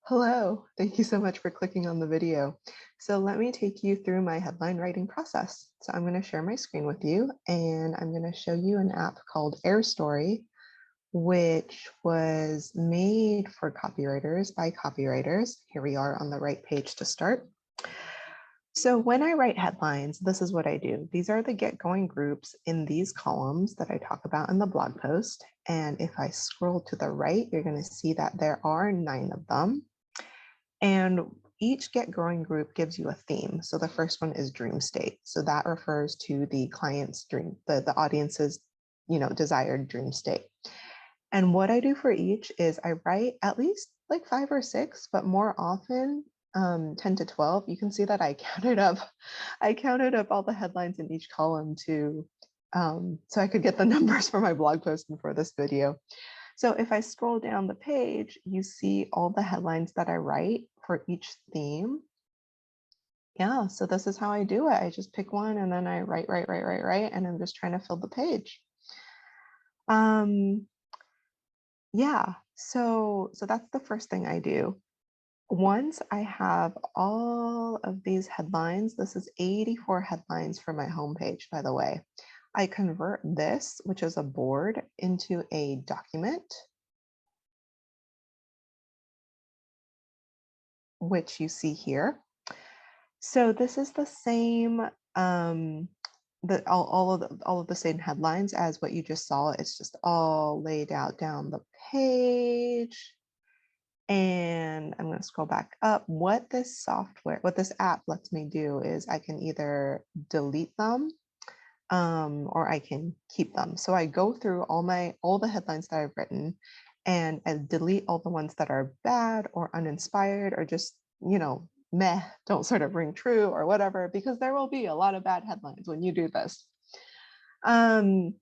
Hello, thank you so much for clicking on the video. So let me take you through my headline writing process. So I'm going to share my screen with you and I'm going to show you an app called AirStory, which was made for copywriters by copywriters. Here we are on the right page to start. So when I write headlines, this is what I do. These are the get going groups in these columns that I talk about in the blog post. And if I scroll to the right, you're going to see that there are 9 of them. And each get growing group gives you a theme. So the first one is dream state. So that refers to the client's dream, the audience's, desired dream state. And what I do for each is I write at least like 5 or 6, but more often 10 to 12. You can see that I counted up, all the headlines in each column so I could get the numbers for my blog post and for this video. So if I scroll down the page, you see all the headlines that I write for each theme. Yeah, so this is how I do it. I just pick one and then I write, and I'm just trying to fill the page. Yeah, so that's the first thing I do. Once I have all of these headlines, this is 84 headlines for my homepage, by the way. I convert this, which is a board, into a document, which you see here. So this is the same, all of the same headlines as what you just saw. It's just all laid out down the page. And I'm going to scroll back up. What this app lets me do is I can either delete them or I can keep them. So I go through all the headlines that I've written and I delete all the ones that are bad or uninspired or just, meh, don't sort of ring true or whatever, because there will be a lot of bad headlines when you do this. And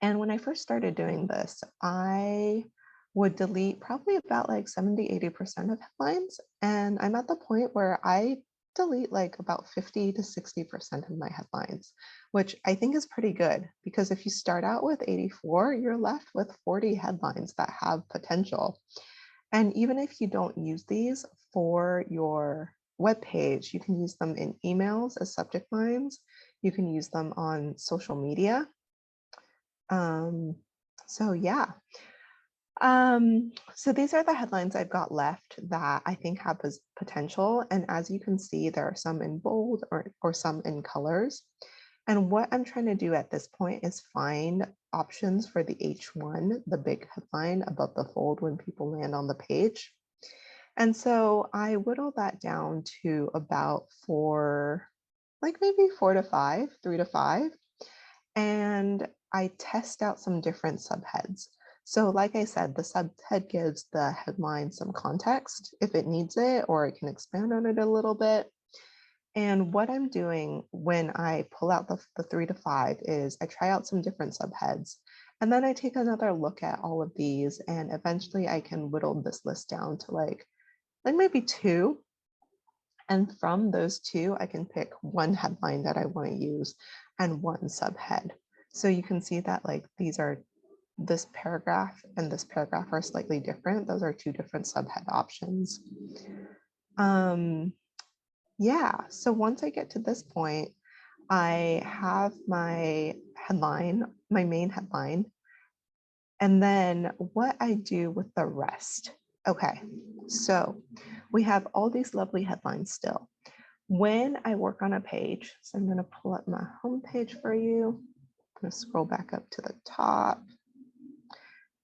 when I first started doing this, I would delete probably about like 70–80% of headlines. And I'm at the point where I delete like about 50 to 60% of my headlines, which I think is pretty good, because if you start out with 84, you're left with 40 headlines that have potential. And even if you don't use these for your web page, you can use them in emails as subject lines. You can use them on social media. So yeah. So these are the headlines I've got left that I think have potential. And as you can see, there are some in bold or some in colors. And what I'm trying to do at this point is find options for the H1, the big headline above the fold when people land on the page. And so I whittle that down to about 4, like maybe 4 to 5, 3 to 5. And I test out some different subheads. So like I said, the subhead gives the headline some context if it needs it, or it can expand on it a little bit. And what I'm doing when I pull out the 3 to 5 is I try out some different subheads. And then I take another look at all of these, and eventually I can whittle this list down to like maybe 2. And from those 2, I can pick one headline that I want to use and one subhead. So you can see that like this paragraph and this paragraph are slightly different. Those are 2 different subhead options. Yeah, so once I get to this point, I have my headline, my main headline, and then what I do with the rest. Okay, so we have all these lovely headlines still. When I work on a page, so I'm going to pull up my home page for you. I'm going to scroll back up to the top.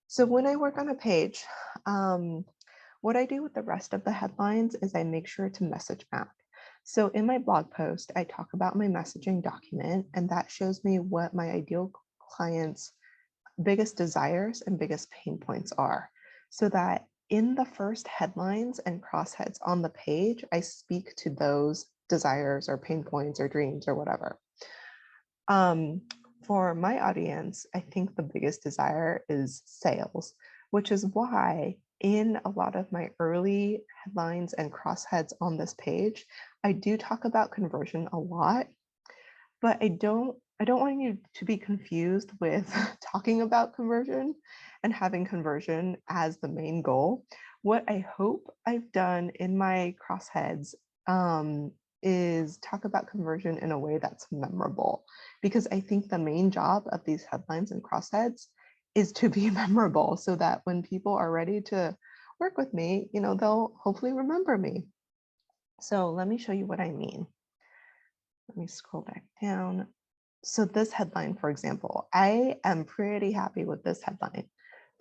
So when I work on a page, what I do with the rest of the headlines is I make sure to message map. So in my blog post, I talk about my messaging document, and that shows me what my ideal clients' biggest desires and biggest pain points are, so that in the first headlines and crossheads on the page, I speak to those desires or pain points or dreams or whatever. For my audience, I think the biggest desire is sales, which is why in a lot of my early headlines and crossheads on this page, I do talk about conversion a lot, but I don't want you to be confused with talking about conversion and having conversion as the main goal. what I hope I've done in my crossheads is talk about conversion in a way that's memorable, because I think the main job of these headlines and crossheads is to be memorable so that when people are ready to work with me, they'll hopefully remember me. So let me show you what I mean. Let me scroll back down. So this headline, for example, I am pretty happy with this headline.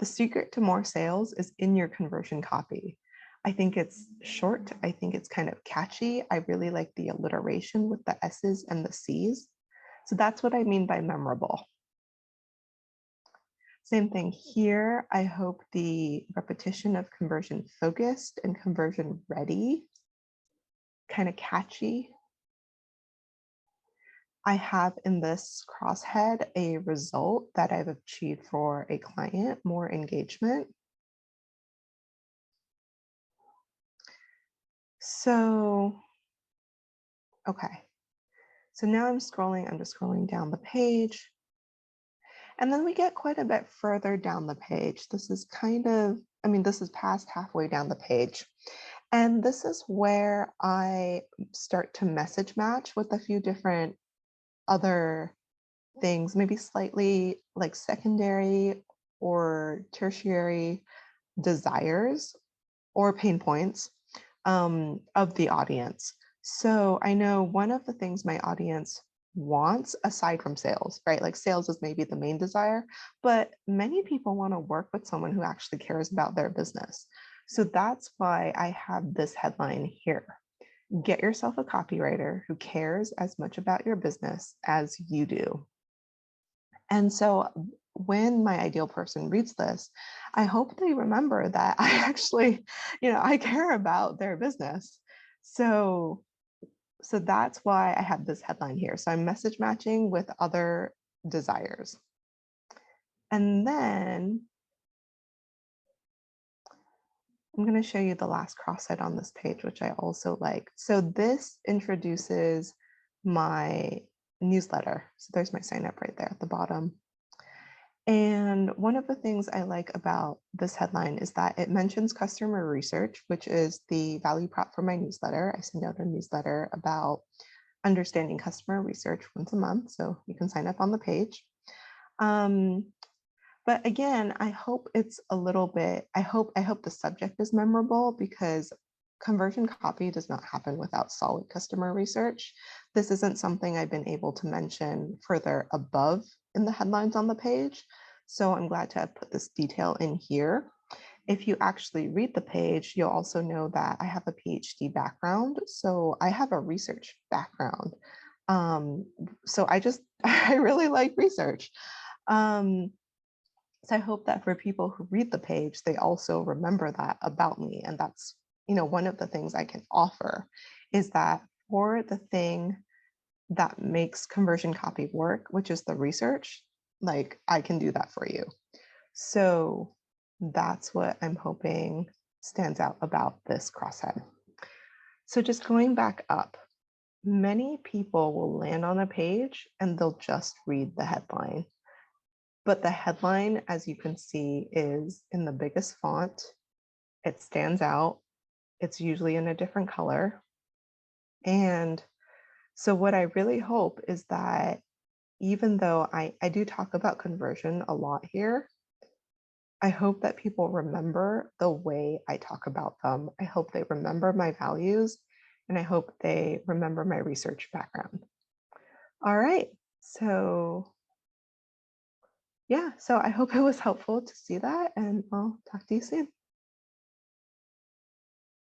The secret to more sales is in your conversion copy. I think it's short. I think it's kind of catchy. I really like the alliteration with the S's and the C's. So that's what I mean by memorable. Same thing here. I hope the repetition of conversion focused and conversion ready, kind of catchy. I have in this crosshead a result that I've achieved for a client, more engagement. So, okay. So now I'm just scrolling down the page. And then we get quite a bit further down the page. This is this is past halfway down the page. And this is where I start to message match with a few different other things, maybe slightly like secondary or tertiary desires or pain points of the audience. So I know one of the things my audience wants, aside from sales, right? Like sales is maybe the main desire, but many people want to work with someone who actually cares about their business. So that's why I have this headline here. Get yourself a copywriter who cares as much about your business as you do. And so when my ideal person reads this, I hope they remember that I actually, I care about their business. So that's why I have this headline here. So I'm message matching with other desires. And then I'm going to show you the last crosshead on this page, which I also like. So this introduces my newsletter. So there's my sign up right there at the bottom. And one of the things I like about this headline is that it mentions customer research, which is the value prop for my newsletter. I send out a newsletter about understanding customer research once a month, so you can sign up on the page. But again, I hope it's a little bit, I hope the subject is memorable, because conversion copy does not happen without solid customer research. This isn't something I've been able to mention further above in the headlines on the page. So I'm glad to have put this detail in here. If you actually read the page, you'll also know that I have a PhD background. So I have a research background. So I really like research. So I hope that for people who read the page, they also remember that about me. And that's, one of the things I can offer is that for the thing that makes conversion copy work, which is the research, like I can do that for you. So that's what I'm hoping stands out about this crosshead. So just going back up, many people will land on a page and they'll just read the headline. But the headline, as you can see, is in the biggest font. It stands out. It's usually in a different color. And so what I really hope is that even though I do talk about conversion a lot here, I hope that people remember the way I talk about them. I hope they remember my values, and I hope they remember my research background. All right, so yeah, so I hope it was helpful to see that, and I'll talk to you soon.